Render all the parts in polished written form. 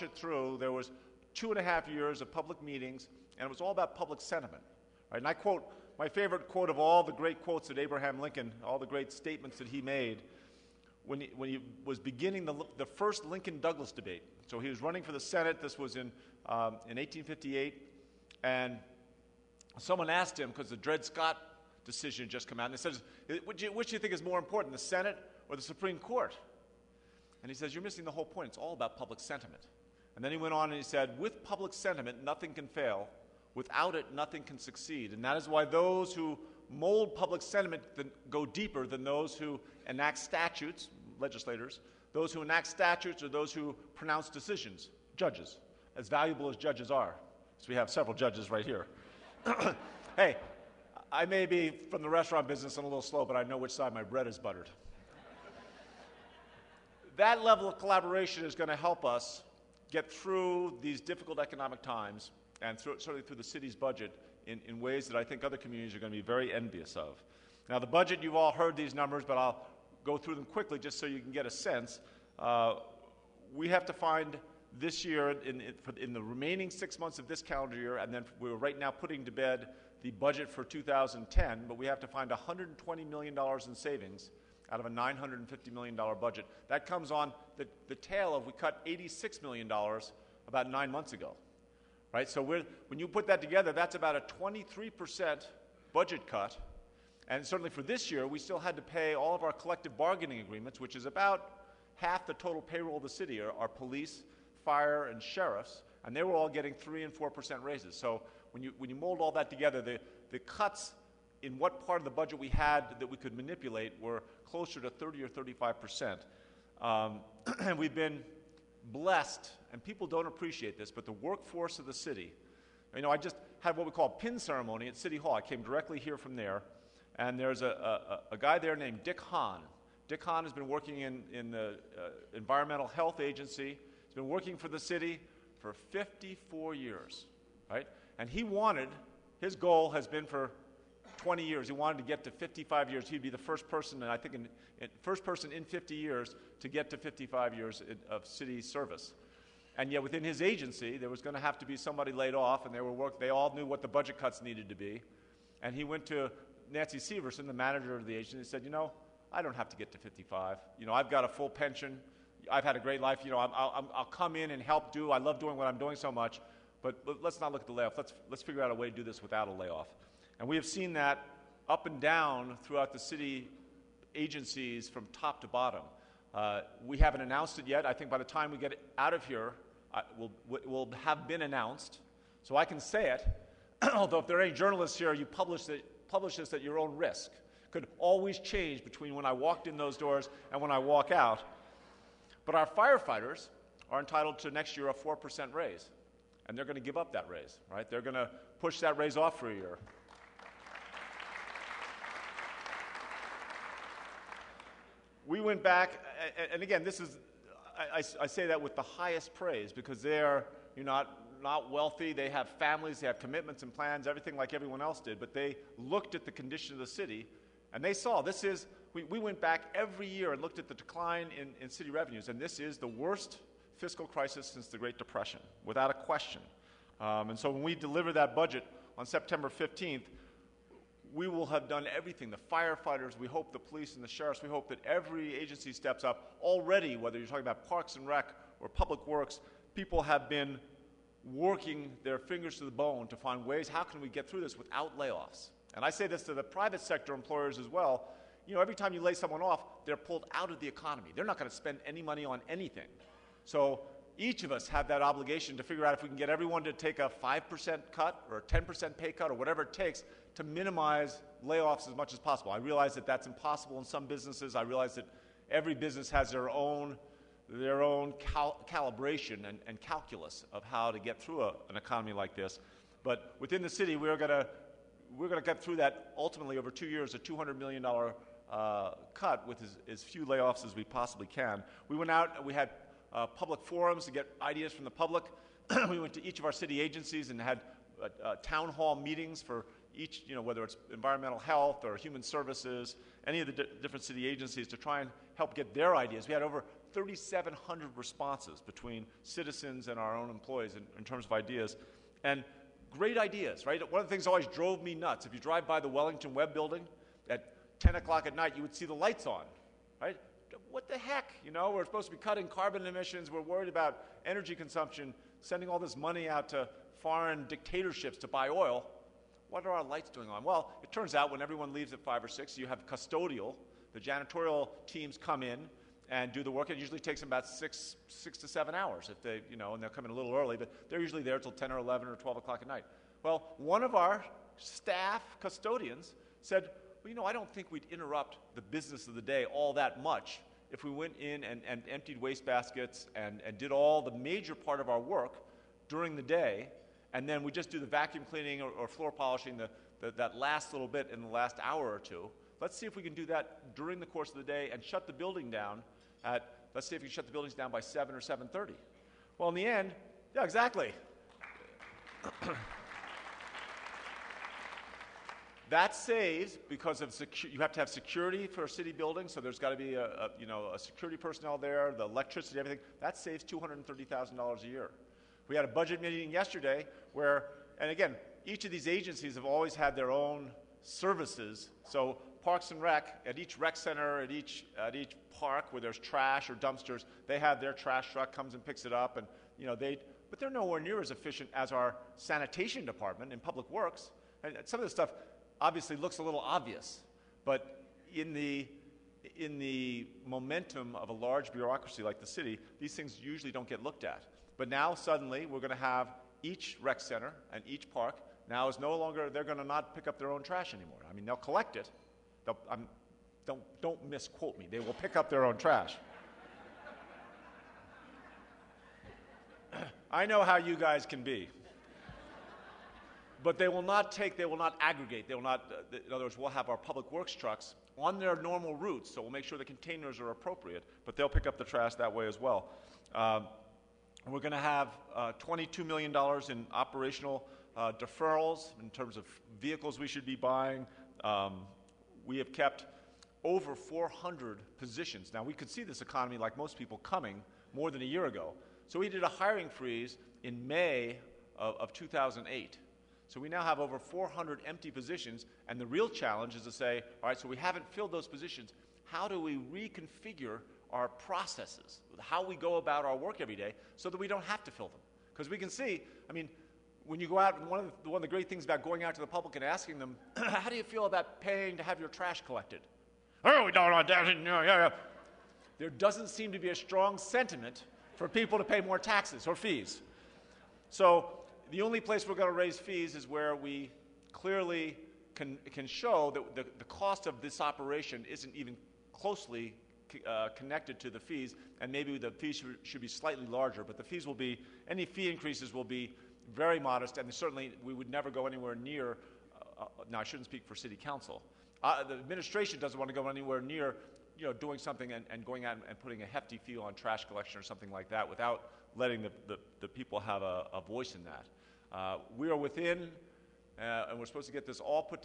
it through, there was 2.5 years of public meetings, and it was all about public sentiment. Right? And I quote, my favorite quote of all the great quotes that Abraham Lincoln, all the great statements that he made, when he was beginning the first Lincoln-Douglas debate. So he was running for the Senate. This was in 1858. And someone asked him, because the Dred Scott decision had just come out, and they said, which do you think is more important, the Senate or the Supreme Court? And he says, you're missing the whole point. It's all about public sentiment. And then he went on and he said, with public sentiment, nothing can fail. Without it, nothing can succeed. And that is why those who mold public sentiment go deeper than those who enact statutes, legislators, those who enact statutes or those who pronounce decisions, judges, as valuable as judges are. So we have several judges right here. Hey, I may be from the restaurant business and a little slow, but I know which side my bread is buttered. That level of collaboration is going to help us get through these difficult economic times and certainly through the city's budget in ways that I think other communities are going to be very envious of. Now, the budget, you've all heard these numbers, but I'll go through them quickly just so you can get a sense. We have to find this year, in the remaining 6 months of this calendar year, and then we're right now putting to bed the budget for 2010, but we have to find $120 million in savings out of a $950 million budget. That comes on the tail of we cut $86 million about 9 months ago. Right? So when you put that together, that's about a 23% budget cut. And certainly for this year, we still had to pay all of our collective bargaining agreements, which is about half the total payroll of the city, our police, fire, and sheriffs, and they were all getting 3% and 4% raises. So when you mold all that together, the cuts in what part of the budget we had that we could manipulate were closer to 30 or 35%. And we've been blessed, and people don't appreciate this, but the workforce of the city, I just had what we call a pin ceremony at City Hall. I came directly here from there, and there's a guy there named Dick Hahn. Dick Hahn has been working in the Environmental Health Agency. He's been working for the city for 54 years, right? And his goal has been for 20 years. He wanted to get to 55 years. He'd be the first person, and I think first person in 50 years to get to 55 years of city service. And yet within his agency, there was going to have to be somebody laid off, and they all knew what the budget cuts needed to be. And he went to Nancy Severson, the manager of the agency, and said, I don't have to get to 55. I've got a full pension. I've had a great life. I'll come in and help do. I love doing what I'm doing so much. But let's not look at the layoff. Let's figure out a way to do this without a layoff. And we have seen that up and down throughout the city agencies from top to bottom. We haven't announced it yet. I think by the time we get it out of here, it will have been announced. So I can say it, although if there are any journalists here, you publish this at your own risk. Could always change between when I walked in those doors and when I walk out. But our firefighters are entitled to next year a 4% raise. And they're going to give up that raise, right? They're going to push that raise off for a year. We went back, and again, this is, I say that with the highest praise because they're not wealthy, they have families, they have commitments and plans, everything like everyone else did, but they looked at the condition of the city, and they saw we went back every year and looked at the decline in city revenues, and this is the worst fiscal crisis since the Great Depression, without a question. And so when we deliver that budget on September 15th, we will have done everything. The firefighters, we hope the police and the sheriffs, we hope that every agency steps up. Already, whether you're talking about Parks and Rec or Public Works, people have been working their fingers to the bone to find ways, how can we get through this without layoffs? And I say this to the private sector employers as well. Every time you lay someone off, they're pulled out of the economy. They're not going to spend any money on anything. So each of us have that obligation to figure out if we can get everyone to take a 5% cut or a 10% pay cut or whatever it takes to minimize layoffs as much as possible. I realize that that's impossible in some businesses. I realize that every business has their own calibration and calculus of how to get through an economy like this. But within the city, we're going to get through that ultimately over 2 years, a $200 million cut with as few layoffs as we possibly can. We went out and we had public forums to get ideas from the public. We went to each of our city agencies and had town hall meetings for each, whether it's environmental health or human services, any of the different city agencies to try and help get their ideas. We had over 3,700 responses between citizens and our own employees in terms of ideas. And great ideas, right? One of the things that always drove me nuts, if you drive by the Wellington Webb building at 10 o'clock at night, you would see the lights on, right? What the heck? You know, we're supposed to be cutting carbon emissions. We're worried about energy consumption, sending all this money out to foreign dictatorships to buy oil. What are our lights doing on? Well, it turns out when everyone leaves at 5 or 6, you have custodial. The janitorial teams come in and do the work. It usually takes them about 6 to 7 hours if they, and they'll come in a little early, but they're usually there till 10 or 11 or 12 o'clock at night. Well, one of our staff custodians said, well, I don't think we'd interrupt the business of the day all that much if we went in and emptied waste baskets and did all the major part of our work during the day, and then we just do the vacuum cleaning or floor polishing that last little bit in the last hour or two. Let's see if we can do that during the course of the day and shut the building down let's see if we can shut the buildings down by 7 or 7:30. Well, in the end, yeah, exactly. That saves, because of you have to have security for a city building, so there's got to be a security personnel there, the electricity, everything. That saves $230,000 a year. We had a budget meeting yesterday where, and again, each of these agencies have always had their own services. So Parks and Rec, at each rec center, at each park where there's trash or dumpsters, they have their trash truck comes and picks it up, and but they're nowhere near as efficient as our sanitation department in Public Works. And some of this stuff obviously looks a little obvious, but in the momentum of a large bureaucracy like the city, these things usually don't get looked at. But now suddenly we're going to have each rec center and each park now is no longer, they're going to not pick up their own trash anymore. I mean, they'll collect it. Don't misquote me. They will pick up their own trash. I know how you guys can be. But they will not aggregate. They will not, in other words, we'll have our Public Works trucks on their normal routes, so we'll make sure the containers are appropriate, but they'll pick up the trash that way as well. We're going to have $22 million in operational deferrals in terms of vehicles we should be buying. We have kept over 400 positions. Now, we could see this economy, like most people, coming more than a year ago. So we did a hiring freeze in May of 2008. So we now have over 400 empty positions, and the real challenge is to say, all right, so we haven't filled those positions. How do we reconfigure our processes, how we go about our work every day, so that we don't have to fill them? Because we can see, I mean, when you go out, one of the great things about going out to the public and asking them, how do you feel about paying to have your trash collected? Oh, we don't want that. Yeah. There doesn't seem to be a strong sentiment for people to pay more taxes or fees. So the only place we're going to raise fees is where we clearly can show that the cost of this operation isn't even closely connected to the fees, and maybe the fees should be slightly larger, but the fees will be, any fee increases will be very modest, and certainly we would never go anywhere near, now I shouldn't speak for City Council. The administration doesn't want to go anywhere near doing something and going out and putting a hefty fee on trash collection or something like that without letting the people have a voice in that. We are within, and we're supposed to get this all put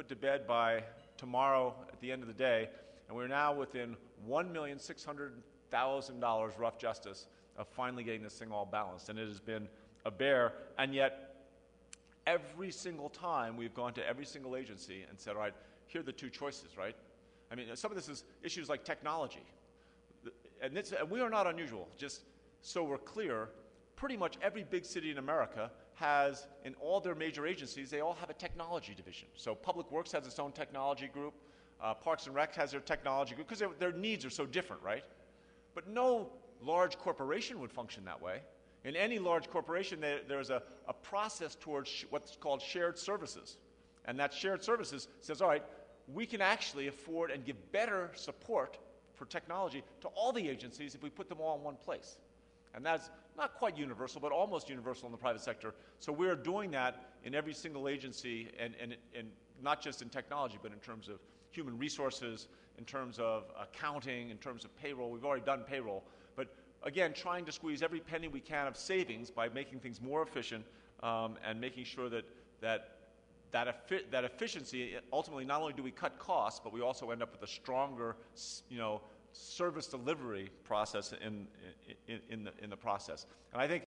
to bed by tomorrow at the end of the day, and we're now within $1,600,000 rough justice of finally getting this thing all balanced. And it has been a bear, and yet every single time we've gone to every single agency and said, all right, here are the two choices, right? I mean, some of this is issues like technology. And we are not unusual, just so we're clear, pretty much every big city in America has, in all their major agencies, they all have a technology division. So Public Works has its own technology group, Parks and Rec has their technology group, because their needs are so different, right? But no large corporation would function that way. In any large corporation, there's a process towards what's called shared services. And that shared services says, all right, we can actually afford and give better support for technology to all the agencies if we put them all in one place. And that's not quite universal, but almost universal in the private sector. So we're doing that in every single agency, and not just in technology, but in terms of human resources, in terms of accounting, in terms of payroll. We've already done payroll. But again, trying to squeeze every penny we can of savings by making things more efficient and making sure that efficiency, ultimately, not only do we cut costs, but we also end up with a stronger, service delivery process in the process. And I think